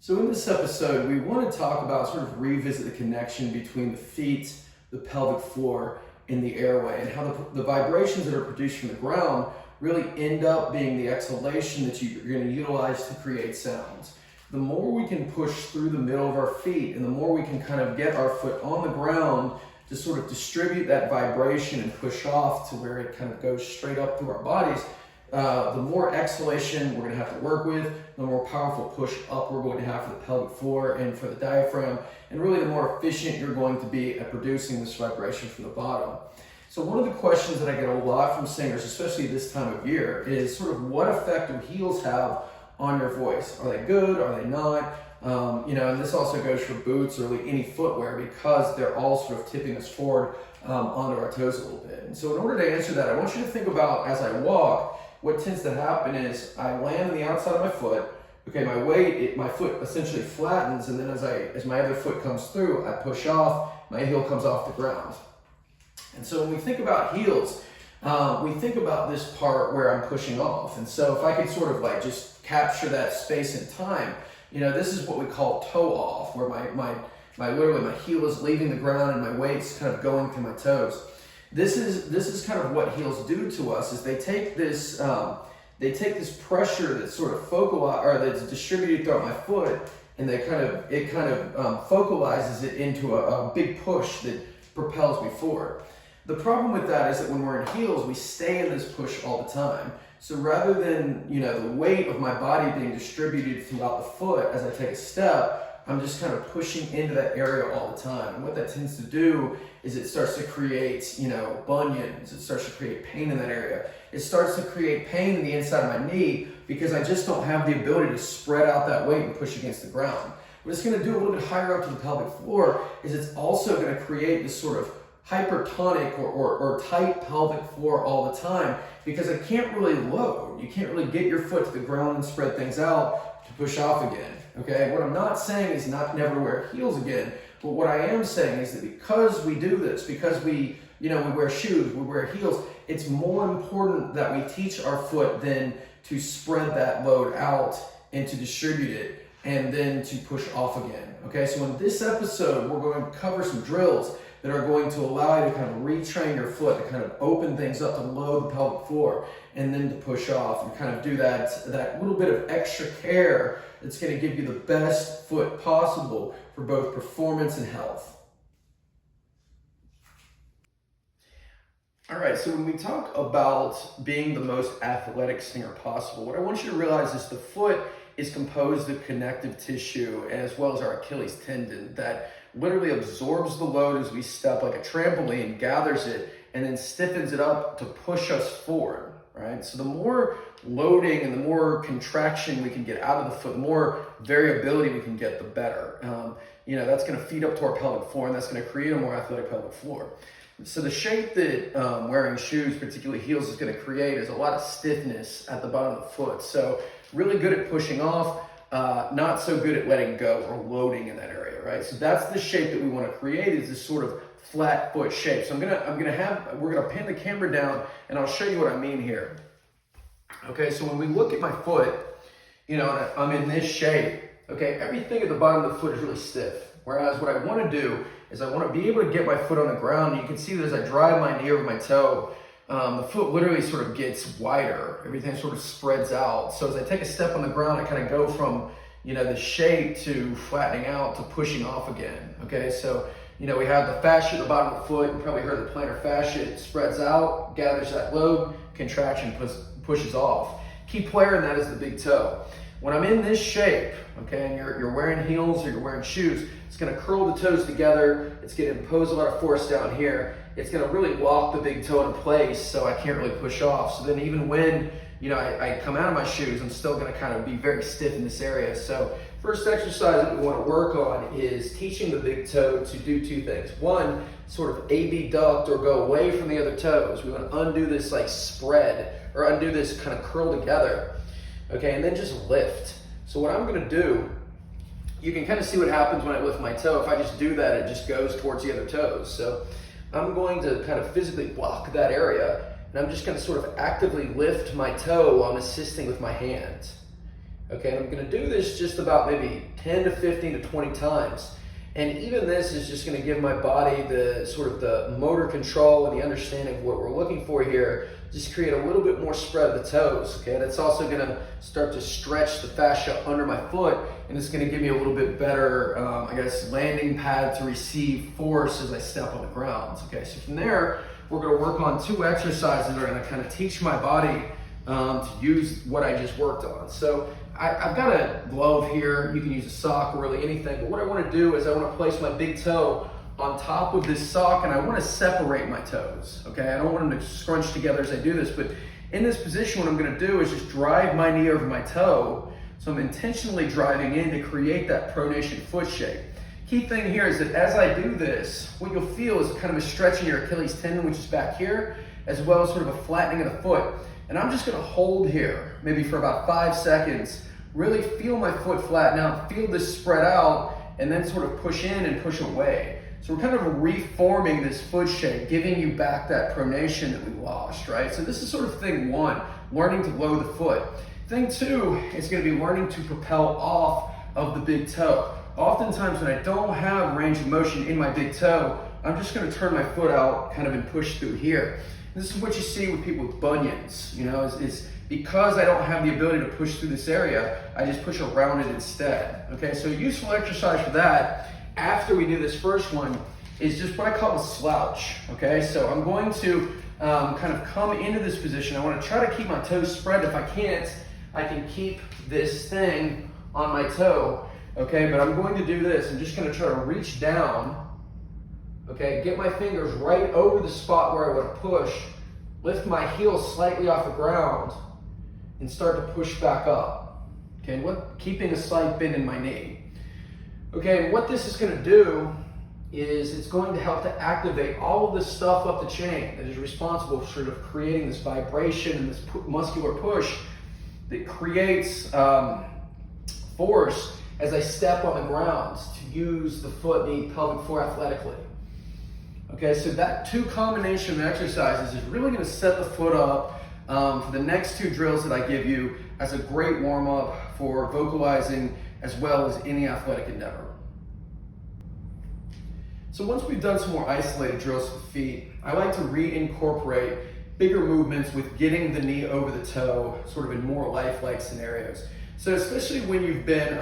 So in this episode, we want to talk about sort of revisit the connection between the feet, the pelvic floor, and the airway, and how the vibrations that are produced from the ground really end up being the exhalation that you're going to utilize to create sounds. The more we can push through the middle of our feet, and the more we can kind of get our foot on the ground to sort of distribute that vibration and push off to where it kind of goes straight up through our bodies, the more exhalation we're going to have to work with, the more powerful push up we're going to have for the pelvic floor and for the diaphragm, and really the more efficient you're going to be at producing this vibration from the bottom. So one of the questions that I get a lot from singers, especially this time of year, is sort of what effect do heels have on your voice? Are they good? Are they not? And this also goes for boots or really any footwear, because they're all sort of tipping us forward onto our toes a little bit. And so in order to answer that, I want you to think about, as I walk, what tends to happen is I land on the outside of my foot. Okay, my foot essentially flattens, and then as my other foot comes through, I push off, my heel comes off the ground. And so when we think about heels, we think about this part where I'm pushing off. And so if I could sort of like just capture that space and time, this is what we call toe off, where literally my heel is leaving the ground and my weight's kind of going through my toes. This is kind of what heels do to us, is they take this pressure that's sort of that's distributed throughout my foot, and it kind of focalizes it into a big push that propels me forward. The problem with that is that when we're in heels, we stay in this push all the time. So rather than the weight of my body being distributed throughout the foot as I take a step, I'm just kind of pushing into that area all the time. And what that tends to do is it starts to create, bunions. It starts to create pain in that area. It starts to create pain in the inside of my knee because I just don't have the ability to spread out that weight and push against the ground. What it's going to do a little bit higher up to the pelvic floor is it's also going to create this sort of hypertonic or tight pelvic floor all the time, because I can't really load. You can't really get your foot to the ground and spread things out to push off again. Okay, what I'm not saying is never wear heels again, but what I am saying is that because we do this, because we wear shoes, we wear heels, it's more important that we teach our foot then to spread that load out and to distribute it and then to push off again. Okay, so in this episode, we're going to cover some drills that are going to allow you to kind of retrain your foot to kind of open things up to load the pelvic floor and then to push off and kind of do that little bit of extra care that's going to give you the best foot possible for both performance and health. All right, so when we talk about being the most athletic singer possible, what I want you to realize is the foot is composed of connective tissue as well as our Achilles tendon that literally absorbs the load as we step like a trampoline, gathers it, and then stiffens it up to push us forward, right? So the more loading and the more contraction we can get out of the foot, the more variability we can get, the better. That's going to feed up to our pelvic floor, and that's going to create a more athletic pelvic floor. So the shape that wearing shoes, particularly heels, is going to create is a lot of stiffness at the bottom of the foot. So really good at pushing off, not so good at letting go or loading in that area, right? So that's the shape that we want to create, is this sort of flat foot shape. So we're gonna pin the camera down and I'll show you what I mean here. Okay, so when we look at my foot, I'm in this shape, okay, everything at the bottom of the foot is really stiff. Whereas what I want to do is I want to be able to get my foot on the ground. You can see that as I drive my knee over my toe, the foot literally sort of gets wider. Everything sort of spreads out. So as I take a step on the ground, I kind of go from, the shape to flattening out to pushing off again. Okay, so, we have the fascia at the bottom of the foot. You probably heard the plantar fascia. It spreads out, gathers that load, contraction pushes off. Key player in that is the big toe. When I'm in this shape, okay, and you're wearing heels or you're wearing shoes, it's going to curl the toes together. It's going to impose a lot of force down here. It's going to really lock the big toe in place, so I can't really push off. So then even when I come out of my shoes, I'm still going to kind of be very stiff in this area. So first exercise that we want to work on is teaching the big toe to do two things. One, sort of abduct or go away from the other toes. We want to undo this like spread or undo this kind of curl together. Okay, and then just lift. So what I'm going to do, you can kind of see what happens when I lift my toe. If I just do that, it just goes towards the other toes. So I'm going to kind of physically block that area, and I'm just going to sort of actively lift my toe while I'm assisting with my hands. Okay, and I'm gonna do this just about maybe 10 to 15 to 20 times. And even this is just gonna give my body the sort of the motor control and the understanding of what we're looking for here, just create a little bit more spread of the toes, okay? That's also gonna start to stretch the fascia under my foot, and it's gonna give me a little bit better, I guess, landing pad to receive force as I step on the ground, okay? So from there, we're gonna work on 2 exercises that are gonna kind of teach my body to use what I just worked on. So I've got a glove here. You can use a sock or really anything, but what I want to do is I want to place my big toe on top of this sock, and I want to separate my toes, okay? I don't want them to scrunch together as I do this, but in this position, what I'm going to do is just drive my knee over my toe, so I'm intentionally driving in to create that pronation foot shape. Key thing here is that as I do this, what you'll feel is kind of a stretch in your Achilles tendon, which is back here, as well as sort of a flattening of the foot. And I'm just gonna hold here, maybe for about 5 seconds, really feel my foot flatten out, feel this spread out, and then sort of push in and push away. So we're kind of reforming this foot shape, giving you back that pronation that we lost, right? So this is sort of thing 1, learning to lower the foot. Thing 2 is gonna be learning to propel off of the big toe. Oftentimes when I don't have range of motion in my big toe, I'm just gonna turn my foot out kind of and push through here. This is what you see with people with bunions, you know, is because I don't have the ability to push through this area, I just push around it instead. Okay, so a useful exercise for that, after we do this first one, is just what I call a slouch. Okay, so I'm going to kind of come into this position. I want to try to keep my toes spread. If I can't, I can keep this thing on my toe. Okay, but I'm going to do this. I'm just going to try to reach down. Okay, get my fingers right over the spot where I want to push, lift my heel slightly off the ground, and start to push back up. Okay, keeping a slight bend in my knee. Okay, and what this is going to do is it's going to help to activate all of this stuff up the chain that is responsible for sort of creating this vibration and this muscular push that creates force as I step on the ground to use the foot, knee, pelvic floor athletically. Okay, so that 2 combination of exercises is really going to set the foot up for the next 2 drills that I give you as a great warm-up for vocalizing as well as any athletic endeavor. So once we've done some more isolated drills with the feet, I like to reincorporate bigger movements with getting the knee over the toe, sort of in more lifelike scenarios. So especially when you've been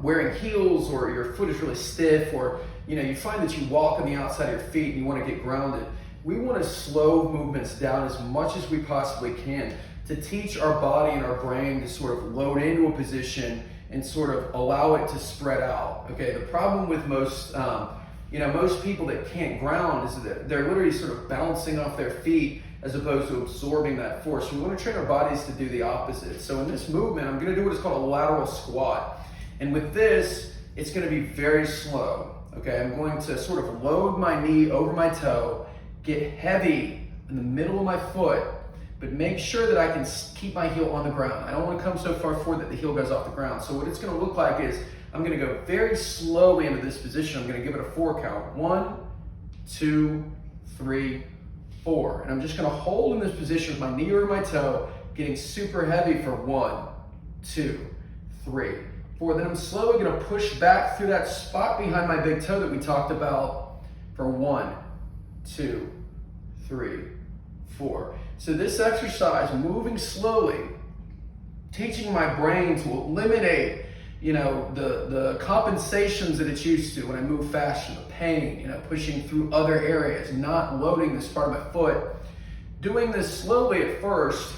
wearing heels or your foot is really stiff, or you find that you walk on the outside of your feet and you want to get grounded, we want to slow movements down as much as we possibly can to teach our body and our brain to sort of load into a position and sort of allow it to spread out. Okay, the problem with most people that can't ground is that they're literally sort of bouncing off their feet as opposed to absorbing that force. We want to train our bodies to do the opposite. So in this movement, I'm going to do what is called a lateral squat. And with this, it's going to be very slow. Okay, I'm going to sort of load my knee over my toe, get heavy in the middle of my foot, but make sure that I can keep my heel on the ground. I don't want to come so far forward that the heel goes off the ground. So what it's going to look like is I'm going to go very slowly into this position. I'm going to give it a 4 count. 1, 2, 3, 4. And I'm just going to hold in this position with my knee over my toe, getting super heavy for 1, 2, 3, 4. Then I'm slowly going to push back through that spot behind my big toe that we talked about for 1, 2, 3, 4. So this exercise, moving slowly, teaching my brain to eliminate the compensations that it's used to when I move faster, the pain, pushing through other areas, not loading this part of my foot. Doing this slowly at first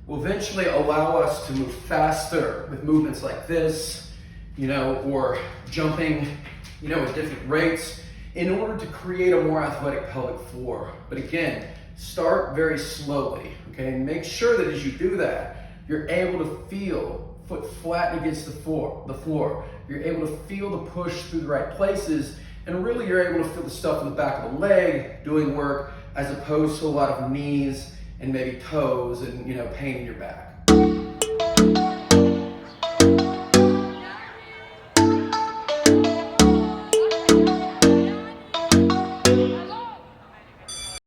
will eventually allow us to move faster with movements like this, or jumping, at different rates in order to create a more athletic pelvic floor. But again, start very slowly, okay? And make sure that as you do that, you're able to feel foot flat against the floor. You're able to feel the push through the right places, and really you're able to feel the stuff in the back of the leg doing work as opposed to a lot of knees and maybe toes and pain in your back.